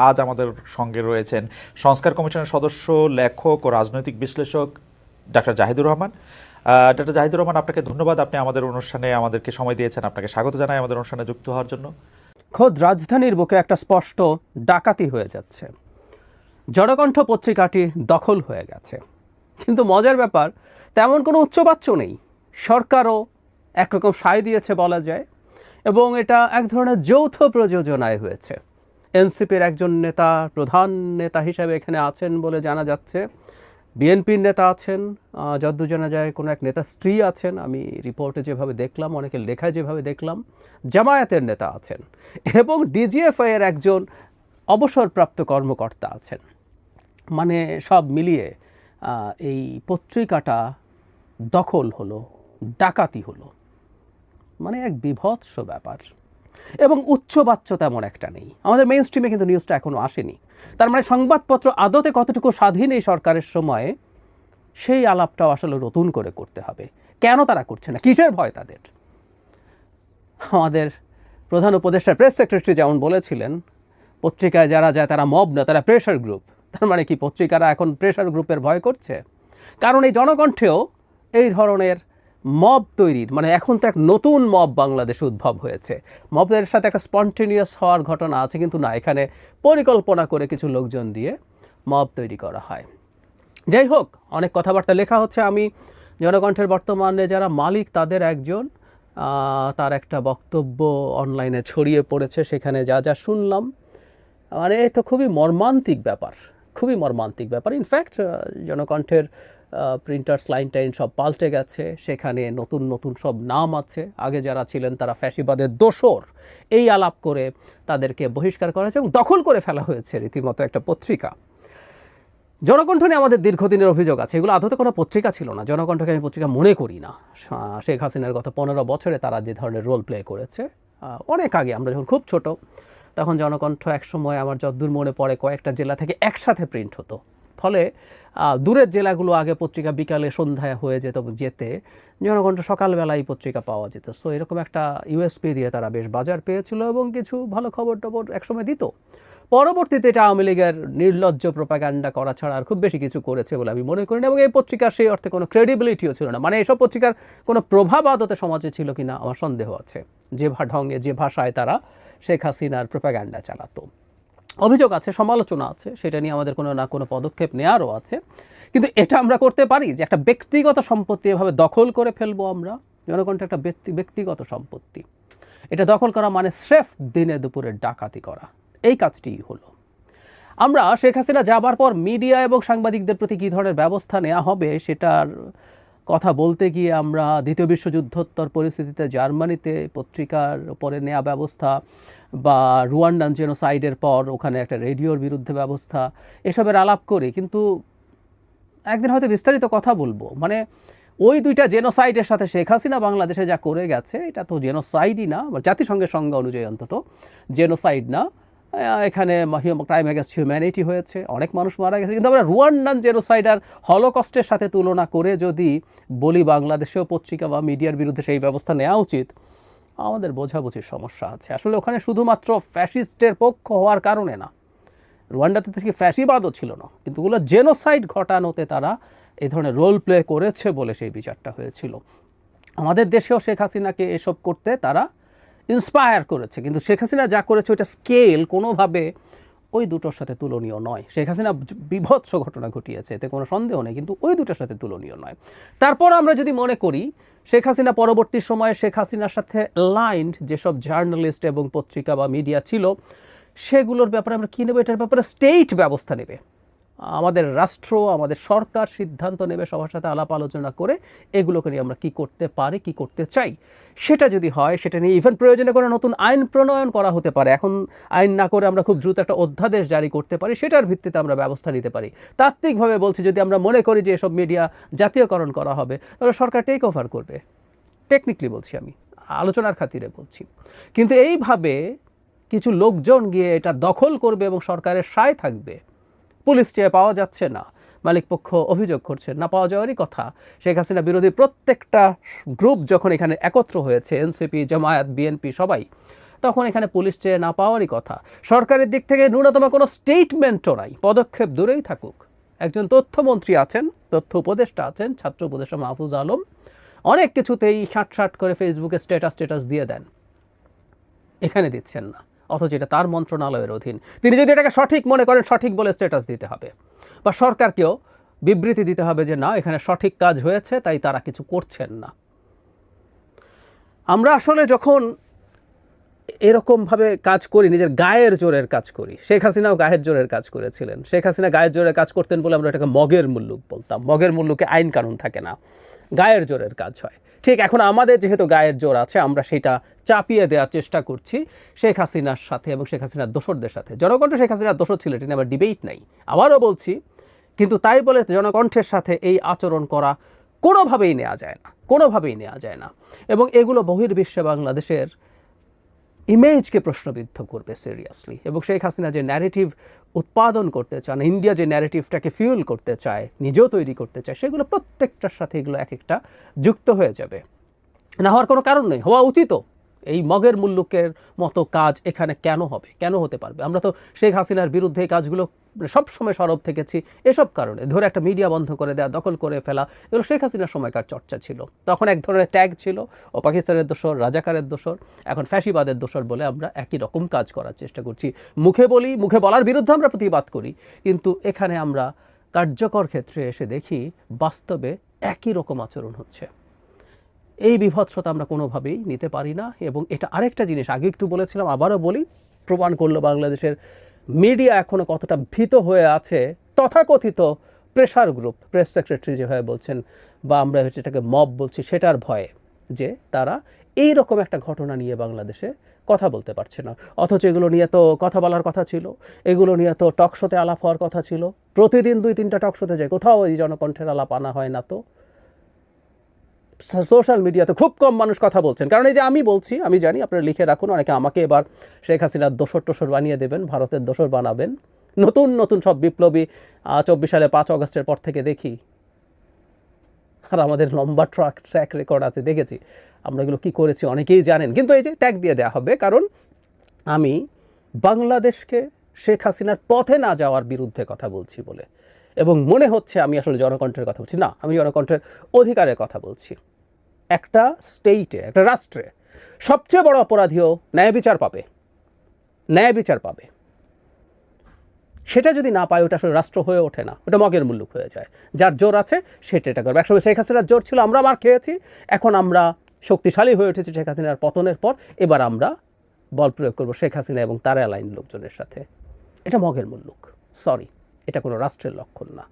আজ আমাদের সঙ্গে রয়েছেন সংস্কার কমিশনের সদস্য, লেখক ও রাজনৈতিক বিশ্লেষক ডাক্তার জাহিদুর রহমান। ডাক্তার জাহিদুর রহমান, আপনাকে ধন্যবাদ, আপনি আমাদের অনুষ্ঠানে আমাদেরকে সময় দিয়েছেন। আপনাকে স্বাগত জানাই আমাদের অনুষ্ঠানে যুক্ত হওয়ার জন্য। খোদ রাজধানীর বুকে একটা স্পষ্ট ডাকাতি হয়ে যাচ্ছে। জনকণ্ঠ পত্রিকাটি দখল হয়ে গেছে, কিন্তু মজার ব্যাপার তেমন কোনো উচ্চবাচ্য নেই। সরকারও একরকম সায় দিয়েছে বলা যায়, এবং এটা এক ধরনের যৌথ প্রযোজনায় হয়েছে। এনসিপির একজন নেতা, প্রধান নেতা হিসেবে এখানে আছেন বলে জানা যাচ্ছে। বিএনপির নেতা আছেন, যদ্দূর জানা যায় কোনো এক নেতা স্ত্রী আছেন, আমি রিপোর্টে যেভাবে দেখলাম, অনেকের লেখায় যেভাবে দেখলাম। জামায়াতের নেতা আছেন এবং ডিজিএফআই এর একজন অবসরপ্রাপ্ত কর্মকর্তা আছেন। মানে সব মিলিয়ে এই পত্রিকাটা দখল হলো, ডাকাতি হলো, মানে এক বিভৎস ব্যাপার। এবং উচ্চবাচ্য তেমন একটা নেই। আমাদের মেইন স্ট্রিমে কিন্তু নিউজটা এখনও আসেনি। তার মানে সংবাদপত্র আদতে কতটুকু স্বাধীন এই সরকারের সময়ে, সেই আলাপটাও আসলে নতুন করে করতে হবে। কেন তারা করছে না, কিসের ভয় তাদের? আমাদের প্রধান উপদেষ্টা প্রেস সেক্রেটারি যেমন বলেছিলেন, পত্রিকায় যারা যায় তারা মব না, তারা প্রেশার গ্রুপ। তার মানে কি পত্রিকারা এখন প্রেশার গ্রুপের ভয় করছে? কারণ এই জনকণ্ঠেও এই ধরনের মব তৈরির, মানে এখন তো এক নতুন মব বাংলাদেশে উদ্ভব হয়েছে। মবের সাথে একটা স্পন্টেনিয়াস হওয়ার ঘটনা আছে, কিন্তু না, এখানে পরিকল্পনা করে কিছু লোকজন দিয়ে মব তৈরি করা হয়। যাই হোক, অনেক কথাবার্তা লেখা হচ্ছে। আমি জনকণ্ঠের বর্তমানে যারা মালিক তাদের একজন, তার একটা বক্তব্য অনলাইনে ছড়িয়ে পড়েছে। সেখানে যা যা শুনলাম, মানে এই তো খুবই মর্মান্তিক ব্যাপার, খুবই মর্মান্তিক ব্যাপার। ইনফ্যাক্ট জনকণ্ঠের প্রিন্টার্স লাইন টাইন সব পাল্টে গেছে, সেখানে নতুন নতুন সব নাম আছে। আগে যারা ছিলেন তারা ফ্যাসিবাদের দোসর, এই আলাপ করে তাদেরকে বহিষ্কার করা হয়েছে এবং দখল করে ফেলা হয়েছে রীতিমতো একটা পত্রিকা। জনকণ্ঠ নিয়ে আমাদের দীর্ঘদিনের অভিযোগ আছে, এগুলো আদতে কোনো পত্রিকা ছিল না। জনকণ্ঠকে আমি পত্রিকা মনে করি না। শেখ হাসিনার গত 15 বছরে তারা যে ধরনের রোল প্লে করেছে, অনেক আগে আমরা যখন খুব ছোট, তখন জনকণ্ঠ একসময় আমার যদ্দূর মনে পড়ে কয়েকটা জেলা থেকে একসাথে প্রিন্ট হতো। ফলে দূরের জেলাগুলো আগে পত্রিকা বিকালে সন্ধ্যায় হয়ে যেতে জনকণ্ঠ সকালবেলায় পত্রিকা পাওয়া যেত। সো এরকম একটা ইউএসপি দিয়ে তারা বেশ বাজার পেয়েছিল এবং কিছু ভালো খবর টবর একসময় দিত। পরবর্তীতে এটা আওয়ামী লীগের নির্লজ্জ প্রোপাগান্ডা করা ছাড়া আর খুব বেশি কিছু করেছে বলে আমি মনে করি না। এবং এই পত্রিকার সেই অর্থে কোনো ক্রেডিবিলিটিও ছিল না। মানে এইসব পত্রিকার কোনো প্রভাব আদতে সমাজে ছিল কিনা আমার সন্দেহ আছে, যে ঢঙ্গে যে ভাষায় তারা শেখ হাসিনার প্রোপাগান্ডা চালাতো। অভিযোগ আছে, সমালোচনা আছে, সেটা নিয়ে আমাদের কোনো না কোনো পদক্ষেপ নেওয়ারও আছে। কিন্তু এটা আমরা করতে পারি যে একটা ব্যক্তিগত সম্পত্তি এভাবে দখল করে ফেলবো আমরা? জনকণ্ঠ একটা ব্যক্তিগত সম্পত্তি, এটা দখল করা মানে স্রেফ দিনে দুপুরে ডাকাতি করা। এই কাজটিই হলো। আমরা শেখ হাসিনা যাবার পর মিডিয়া এবং সাংবাদিকদের প্রতি কী ধরনের ব্যবস্থা নেওয়া হবে সেটার কথা বলতে গিয়ে আমরা দ্বিতীয় বিশ্বযুদ্ধোত্তর পরিস্থিতিতে জার্মানিতে পত্রিকার উপরে নেওয়া ব্যবস্থা, বা রুয়ান্ডান জেনোসাইডের পর ওখানে একটা রেডিওর বিরুদ্ধে ব্যবস্থা, এসবের আলাপ করি। কিন্তু একদিন হয়তো বিস্তারিত কথা বলবো। মানে ওই দুইটা জেনোসাইডের সাথে শেখ হাসিনা বাংলাদেশে যা করে গেছে, এটা তো জেনোসাইডই না, জাতিসংঘের সংজ্ঞা অনুযায়ী অন্তত জেনোসাইড না। এখানে ক্রাইম এগেন্সট হিউম্যানিটি হয়েছে, অনেক মানুষ মারা গেছে। কিন্তু আমরা রুয়ান্ডান জেনোসাইড আর হলোকস্টের সাথে তুলনা করে যদি বলি বাংলাদেশেও পত্রিকা বা মিডিয়ার বিরুদ্ধে সেই ব্যবস্থা নেওয়া উচিত, আমাদের বোঝাবুঝির সমস্যা আছে। আসলে ওখানে শুধুমাত্র ফ্যাসিস্টের পক্ষ হওয়ার কারণে না, রুয়ান্ডাতে থেকে ফ্যাসিবাদও ছিল না, কিন্তু ওগুলো জেনোসাইড ঘটানোতে তারা এই ধরনের রোল প্লে করেছে বলে সেই বিচারটা হয়েছিল। আমাদের দেশেও শেখ হাসিনাকে এসব করতে তারা ইন্সপায়ার করেছে, কিন্তু শেখ হাসিনা যা করেছে ওইটা স্কেল কোনোভাবে ওই দুটোর সাথে তুলনীয় নয়। শেখ হাসিনা বিভৎস ঘটনা ঘটিয়েছে, এতে কোনো সন্দেহ নেই, কিন্তু ওই দুটোর সাথে তুলনীয় নয়। তারপর আমরা যদি মনে করি শেখ হাসিনা পরবর্তী সময়ে শেখ হাসিনার সাথে লাইন্ড যেসব জার্নালিস্ট এবং পত্রিকা বা মিডিয়া ছিল, সেগুলোর ব্যাপারে আমরা কী নেব? এটার ব্যাপারে স্টেট ব্যবস্থা নেবে, আমাদের রাষ্ট্র, আমাদের সরকার সিদ্ধান্ত নেবে সবার সাথে আলাপ আলোচনা করে এগুলোকে নিয়ে আমরা কী করতে পারি, কী করতে চাই। সেটা যদি হয়, সেটা নিয়ে ইভেন প্রয়োজনে করে নতুন আইন প্রণয়ন করা হতে পারে। এখন আইন না করে আমরা খুব দ্রুত একটা অধ্যাদেশ জারি করতে পারি, সেটার ভিত্তিতে আমরা ব্যবস্থা নিতে পারি। তাত্ত্বিকভাবে বলছি, যদি আমরা মনে করি যে এসব মিডিয়া জাতীয়করণ করা হবে, তাহলে সরকার টেক ওভার করবে। টেকনিক্যালি বলছি, আমি আলোচনার খাতিরে বলছি। কিন্তু এইভাবে কিছু লোকজন গিয়ে এটা দখল করবে এবং সরকারের সায় থাকবে, পুলিশ চেয়ে পাওয়া যাচ্ছে না, মালিকপক্ষ অভিযোগ করছে, না পাওয়া যাওয়ারই কথা। শেখ হাসিনা বিরোধী প্রত্যেকটা গ্রুপ যখন এখানে একত্র হয়েছে, এনসিপি, জামায়াত, বিএনপি, সবাই, তখন এখানে পুলিশ চেয়ে না পাওয়ারই কথা। সরকারের দিক থেকে ন্যূনতম কোনো স্টেটমেন্টও নাই, পদক্ষেপ দূরেই থাকুক। একজন তথ্যমন্ত্রী আছেন, তথ্য উপদেষ্টা আছেন, ছাত্র উপদেষ্টা মাহফুজ আলম, অনেক কিছুতেই ষাট করে ফেসবুকে স্ট্যাটাস দিয়ে দেন, এখানে দিচ্ছেন না, অথচ এটা তার মন্ত্রণালয়ের অধীন। তিনি যদি এটাকে সঠিক মনে করেন, সঠিক বলে স্ট্যাটাস দিতে হবে, বা সরকারকেও বিবৃতি দিতে হবে যে না, এখানে সঠিক কাজ হয়েছে, তাই তারা কিছু করছেন না। আমরা আসলে যখন এরকমভাবে কাজ করি, নিজের গায়ের জোরের কাজ করি, শেখ হাসিনাও গায়ের জোরের কাজ করেছিলেন। শেখ হাসিনা গায়ের জোরের কাজ করতেন বলে আমরা এটাকে মগের মুল্লুক বলতাম। মগের মুল্লুকে আইন কানুন থাকে না, গায়ের জোরের কাজ হয়। ঠিক এখন আমাদের যেহেতু গায়ের জোর আছে, আমরা সেটা চাপিয়ে দেওয়ার চেষ্টা করছি শেখ হাসিনার সাথে এবং শেখ হাসিনার দোসরদের সাথে। জনকণ্ঠ শেখ হাসিনার দোসর ছিল, এটা নিয়ে আবার ডিবেট নাই, আবারও বলছি। কিন্তু তাই বলে জনকণ্ঠের সাথে এই আচরণ করা কোনোভাবেই নেওয়া যায় না, কোনোভাবেই নেওয়া যায় না। এবং এগুলো বহির্বিশ্বে বাংলাদেশের ইমেজকে প্রশ্নবিদ্ধ করবে সিরিয়াসলি। এবং শেখ হাসিনা যে ন্যারেটিভ উৎপাদন করতে চান, ইন্ডিয়া যে ন্যারেটিভটাকে ফিউল করতে চায়, নিজেও তৈরি করতে চায়, সেগুলো প্রত্যেকটার সাথে এগুলো এক একটা যুক্ত হয়ে যাবে। না হওয়ার কোনো কারণ নেই, হওয়া উচিতও। এই মগের মুল্লুকের মতো কাজ এখানে কেন হবে, কেন হতে পারবে? আমরা তো শেখ হাসিনার বিরুদ্ধে এই কাজগুলো সবসময় সরব থেকেছি এসব কারণে। ধরে একটা মিডিয়া বন্ধ করে দেওয়া, দখল করে ফেলা, এগুলো শেখ হাসিনার সময়কার চর্চা ছিল। তখন এক ধরনের ট্যাগ ছিল, ও পাকিস্তানের দোসর, রাজাকারের দোসর, এখন ফ্যাসিবাদের দোসর বলে আমরা একই রকম কাজ করার চেষ্টা করছি। মুখে বলি, মুখে বলার বিরুদ্ধে আমরা প্রতিবাদ করি, কিন্তু এখানে আমরা কার্যকর ক্ষেত্রে এসে দেখি বাস্তবে একই রকম আচরণ হচ্ছে। এই বিভৎসতা আমরা কোনোভাবেই নিতে পারি না। এবং এটা আরেকটা জিনিস আগে একটু বলেছিলাম, আবারও বলি, প্রমাণ করলো বাংলাদেশের মিডিয়া এখনও কতটা ভীত হয়ে আছে তথাকথিত প্রেশার গ্রুপ, প্রেস সেক্রেটারি যেভাবে বলছেন, বা আমরা যেটাকে মব বলছি, সেটার ভয়ে, যে তারা এই রকম একটা ঘটনা নিয়ে বাংলাদেশে কথা বলতে পারছে না। অথচ এগুলো নিয়ে তো কথা বলার কথা ছিল, এগুলো নিয়ে তো টক শোতে আলাপ হওয়ার কথা ছিল। প্রতিদিন 2-3টা টক শোতে যায়, কোথাও এই জনকণ্ঠের আলাপ আনা হয় না। তো সোশ্যাল মিডিয়াতে খুব কম মানুষ কথা বলছেন, কারণ এই যে আমি বলছি, আমি জানি, আপনারা লিখে রাখুন, অনেকে আমাকে এবার শেখ হাসিনার দোসর বানিয়ে দেবেন, ভারতের দোসর বানাবেন। নতুন নতুন সব বিপ্লবী 24 সালে 5 অগস্টের পর থেকে দেখি, আর আমাদের লম্বা ট্র্যাক রেকর্ড আছে, দেখেছি আমরা এগুলো কী করেছি, অনেকেই জানেন। কিন্তু এই যে ট্যাগ দিয়ে দেওয়া হবে, কারণ আমি বাংলাদেশকে শেখ হাসিনার পথে না যাওয়ার বিরুদ্ধে কথা বলছি বলে, এবং মনে হচ্ছে আমি আসলে জনকণ্ঠের কথা বলছি না, আমি জনকণ্ঠের অধিকারের কথা বলছি। একটা স্টেটে, একটা রাষ্ট্রে সবচেয়ে বড় অপরাধীও ন্যায় বিচার পাবে, ন্যায় বিচার পাবে। সেটা যদি না পায়, ওটা আসলে রাষ্ট্র হয়ে ওঠে না, ওটা মগের মুল্লুক হয়ে যায়। যার জোর আছে সেটা এটা করবে। একসময় শেখ হাসিনার জোর ছিল, আমরা মার খেয়েছি, এখন আমরা শক্তিশালী হয়ে উঠেছি শেখ হাসিনার পতনের পর। এবার আমরা বল প্রয়োগ করবো শেখ হাসিনা এবং তার অ্যালাইন লোকজনের সাথে। এটা মগের মুল্লুক, সরি, এটা কোনো রাষ্ট্রের লক্ষণ না।